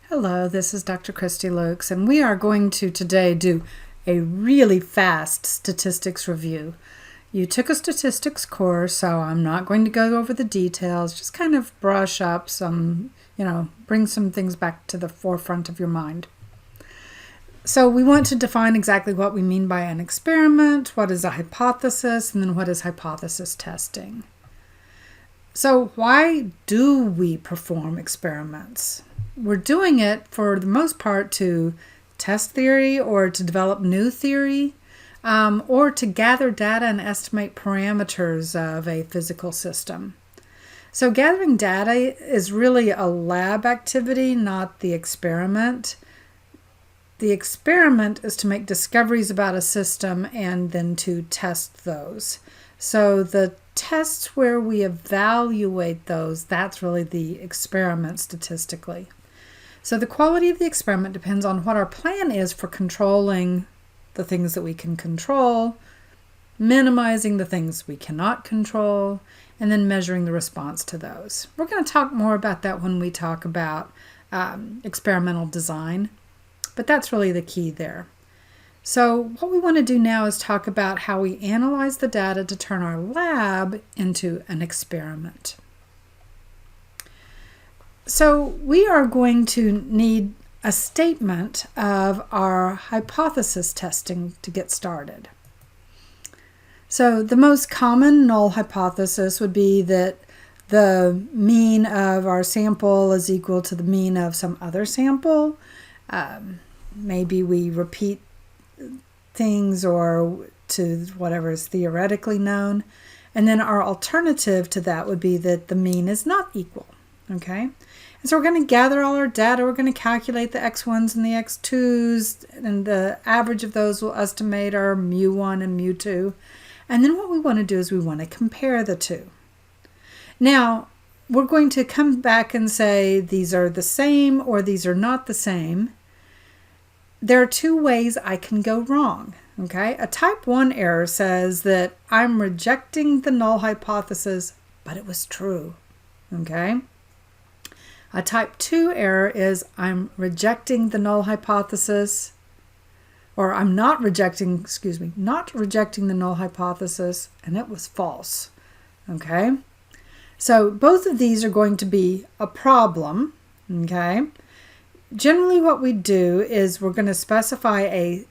Hello, this is Dr. Christy Lukes, and we are going to today do a really fast statistics review. You took a statistics course, so I'm not going to go over the details, just kind of brush up some, bring some things back to the forefront of your mind. So we want to define exactly what we mean by an experiment, what is a hypothesis, and then what is hypothesis testing. So why do we perform experiments? We're doing it for the most part to test theory or to develop new theory or to gather data and estimate parameters of a physical system. So gathering data is really a lab activity, not the experiment. The experiment is to make discoveries about a system and then to test those. So the tests where we evaluate those, that's really the experiment statistically. So the quality of the experiment depends on what our plan is for controlling the things that we can control, minimizing the things we cannot control, and then measuring the response to those. We're going to talk more about that when we talk about experimental design, but that's really the key there. So what we want to do now is talk about how we analyze the data to turn our lab into an experiment. So we are going to need a statement of our hypothesis testing to get started. So the most common null hypothesis would be that the mean of our sample is equal to the mean of some other sample. Maybe we repeat things or to whatever is theoretically known. And then our alternative to that would be that the mean is not equal. Okay, and so we're going to gather all our data. We're going to calculate the x1s and the x2s, and the average of those will estimate our mu1 and mu2. And then what we want to do is we want to compare the two. Now, we're going to come back and say these are the same or these are not the same. There are two ways I can go wrong. Okay, a type 1 error says that I'm rejecting the null hypothesis, but it was true. Okay. A type 2 error is I'm rejecting the null hypothesis, or I'm not rejecting the null hypothesis, and it was false. Okay? So both of these are going to be a problem. Okay? Generally what we do is we're going to specify a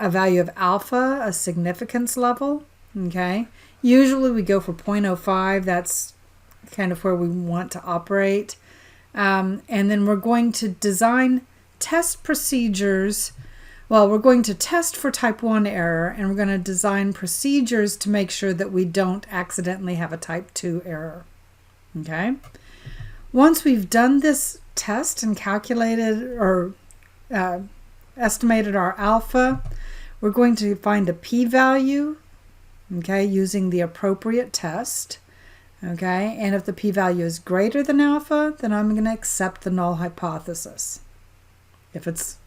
value of alpha, a significance level. Okay? Usually we go for 0.05. That's kind of where we want to operate. And then we're going to design test procedures. Well, we're going to test for type 1 error, and we're going to design procedures to make sure that we don't accidentally have a type 2 error. Okay? Once we've done this test and calculated or estimated our alpha, we're going to find a p-value, okay, using the appropriate test. Okay, and if the p-value is greater than alpha, then I'm going to accept the null hypothesis. If it's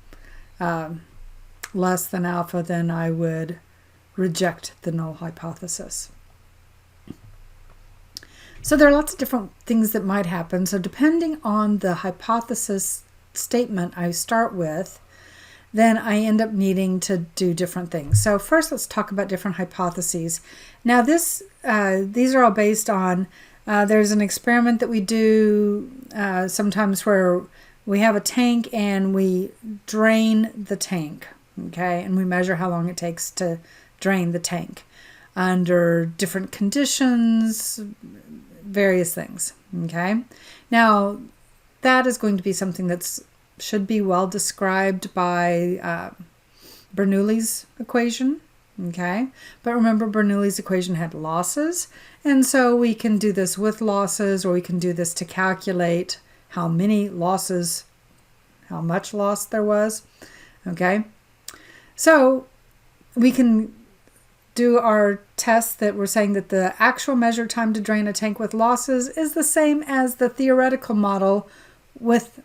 less than alpha, then I would reject the null hypothesis. So there are lots of different things that might happen. So depending on the hypothesis statement I start with, then I end up needing to do different things. So first, let's talk about different hypotheses. Now these are all based on, there's an experiment that we do sometimes where we have a tank and we drain the tank, okay? And we measure how long it takes to drain the tank under different conditions, various things, okay? Now, that is going to be something that's should be well described by Bernoulli's equation, okay? But remember, Bernoulli's equation had losses, and so we can do this with losses, or we can do this to calculate how many losses, how much loss there was, okay? So we can do our test that we're saying that the actual measured time to drain a tank with losses is the same as the theoretical model with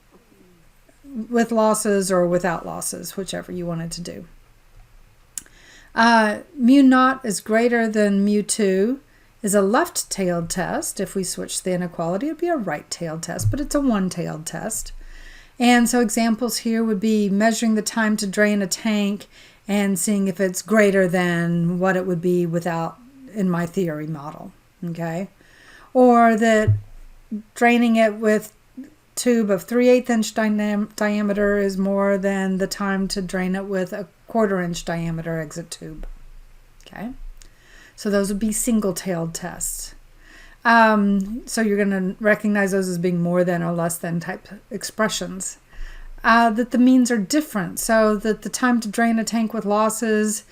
losses or without losses, whichever you wanted to do. Mu naught is greater than mu 2 is a left-tailed test. If we switch the inequality, it would be a right-tailed test, but it's a one-tailed test. And so examples here would be measuring the time to drain a tank and seeing if it's greater than what it would be without in my theory model, okay? Or that draining it with tube of 3/8 inch diameter is more than the time to drain it with a 1/4 inch diameter exit tube, okay? So those would be single-tailed tests. So you're going to recognize those as being more than or less than type expressions. That the means are different, so that the time to drain a tank with losses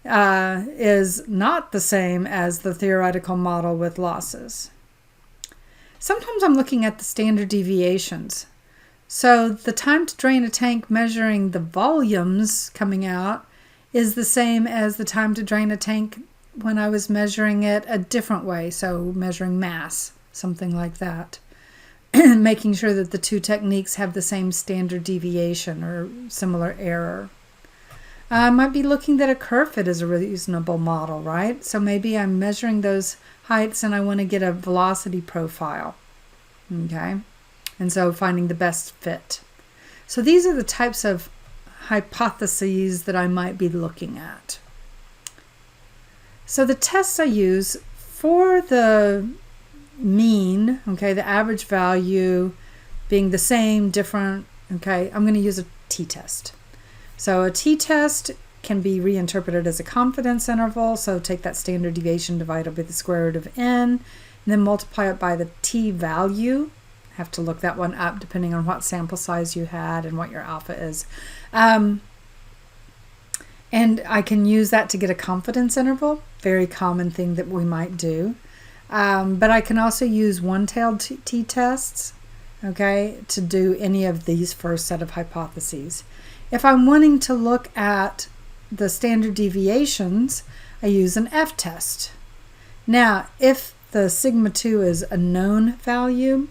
is not the same as the theoretical model with losses. Sometimes I'm looking at the standard deviations. So the time to drain a tank measuring the volumes coming out is the same as the time to drain a tank when I was measuring it a different way, so measuring mass, something like that. Making sure that the two techniques have the same standard deviation or similar error. I might be looking that a curve fit is a reasonable model, right? So maybe I'm measuring those heights and I want to get a velocity profile, okay? And so finding the best fit. So these are the types of hypotheses that I might be looking at. So the tests I use for the mean, okay, the average value being the same, different, okay, I'm going to use a t-test. So a t-test can be reinterpreted as a confidence interval, so take that standard deviation divided by the square root of n, and then multiply it by the t-value. Have to look that one up depending on what sample size you had and what your alpha is. And I can use that to get a confidence interval, very common thing that we might do. But I can also use one-tailed t-tests, okay, to do any of these first set of hypotheses. If I'm wanting to look at the standard deviations, I use an f-test. Now, if the sigma 2 is a known value,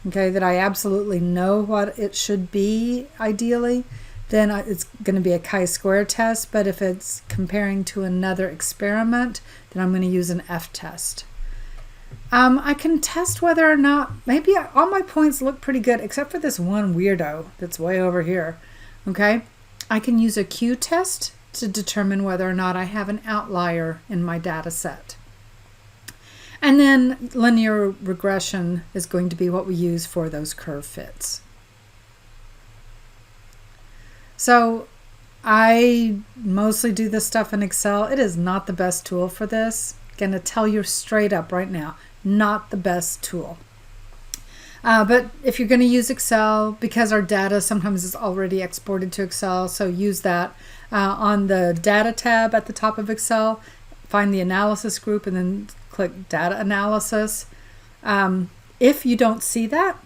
okay, that I absolutely know what it should be ideally, then it's going to be a chi-square test. But if it's comparing to another experiment, then I'm going to use an f-test. I can test whether or not, maybe all my points look pretty good, except for this one weirdo that's way over here, okay? I can use a q-test to determine whether or not I have an outlier in my data set. And then linear regression is going to be what we use for those curve fits. So I mostly do this stuff in Excel. It is not the best tool for this. Going to tell you straight up right now, not the best tool. But if you're going to use Excel, because our data sometimes is already exported to Excel, so use that. On the data tab at the top of Excel, find the analysis group and then click data analysis. If you don't see that,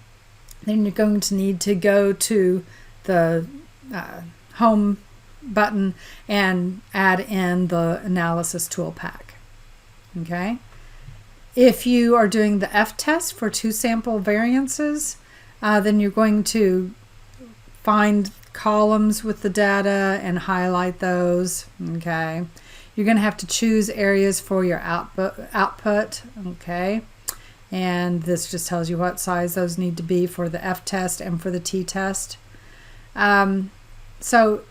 then you're going to need to go to the home button and add in the analysis tool pack. Okay. If you are doing the f-test for 2 sample variances, then you're going to find columns with the data and highlight those. Okay. You're going to have to choose areas for your output. Okay. And this just tells you what size those need to be for the f-test and for the t-test. So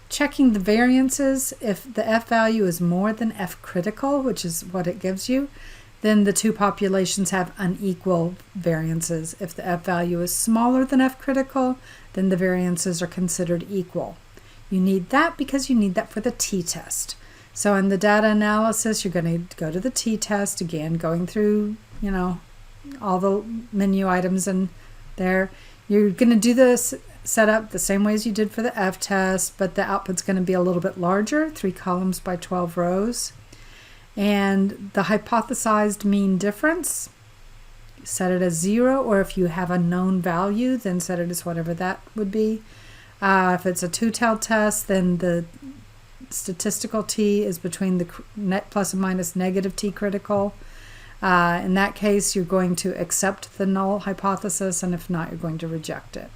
checking the variances, if the f value is more than f critical, which is what it gives you, then the two populations have unequal variances. If the f value is smaller than f critical, then the variances are considered equal. You need that because you need that for the t-test. So in the data analysis, you're going to go to the t-test, again, going through, all the menu items in there. You're going to do this setup the same way as you did for the f-test, but the output's going to be a little bit larger, 3 columns by 12 rows. And the hypothesized mean difference, set it as 0, or if you have a known value, then set it as whatever that would be. If it's a two-tailed test, then the statistical t is between the net plus and minus negative t critical. In that case, you're going to accept the null hypothesis, and if not, you're going to reject it.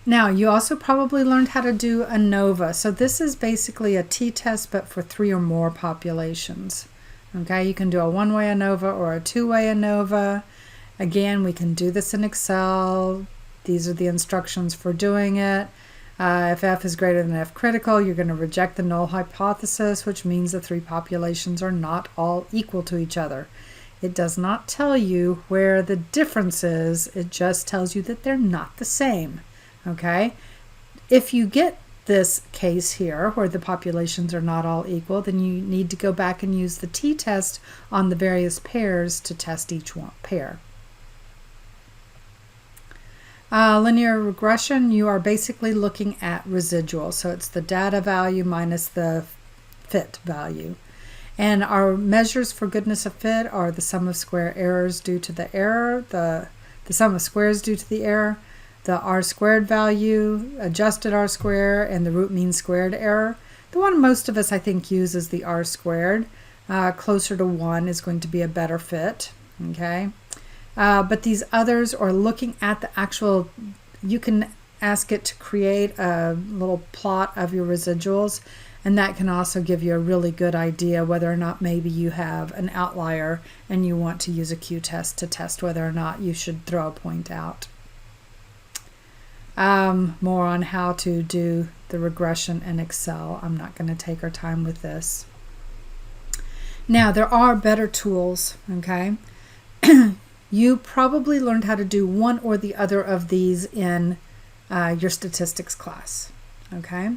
Now, you also probably learned how to do ANOVA. So this is basically a t-test, but for 3 or more populations. Okay, you can do a one-way ANOVA or a two-way ANOVA. Again, we can do this in Excel. These are the instructions for doing it. If F is greater than F critical, you're going to reject the null hypothesis, which means the three populations are not all equal to each other. It does not tell you where the difference is. It just tells you that they're not the same. Okay? If you get this case here where the populations are not all equal, then you need to go back and use the t-test on the various pairs to test each one pair. Linear regression, you are basically looking at residuals. So it's the data value minus the fit value. And our measures for goodness of fit are the sum of square errors due to the error, the sum of squares due to the error, the r-squared value, adjusted r-square, and the root mean squared error. The one most of us, I think, use is the r-squared. Closer to 1 is going to be a better fit. Okay. But these others are looking at the actual, you can ask it to create a little plot of your residuals, and that can also give you a really good idea whether or not maybe you have an outlier and you want to use a q-test to test whether or not you should throw a point out. More on how to do the regression in Excel. I'm not going to take our time with this. Now, there are better tools, okay? You probably learned how to do one or the other of these in your statistics class, okay?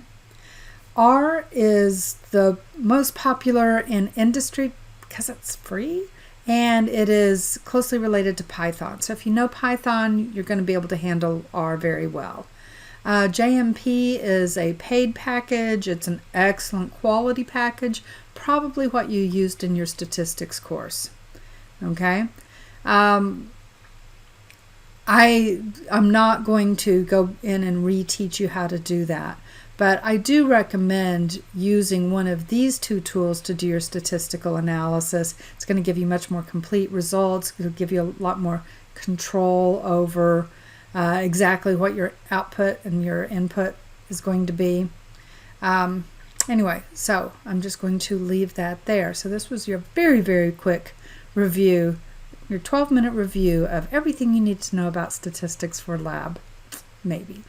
R is the most popular in industry because it's free, and it is closely related to Python. So if you know Python, you're going to be able to handle R very well. JMP is a paid package. It's an excellent quality package, probably what you used in your statistics course, okay? I'm not going to go in and reteach you how to do that, but I do recommend using one of these two tools to do your statistical analysis. It's going to give you much more complete results. It'll give you a lot more control over exactly what your output and your input is going to be. Anyway, so I'm just going to leave that there. So this was your very, very quick review, your 12-minute review of everything you need to know about statistics for lab, maybe.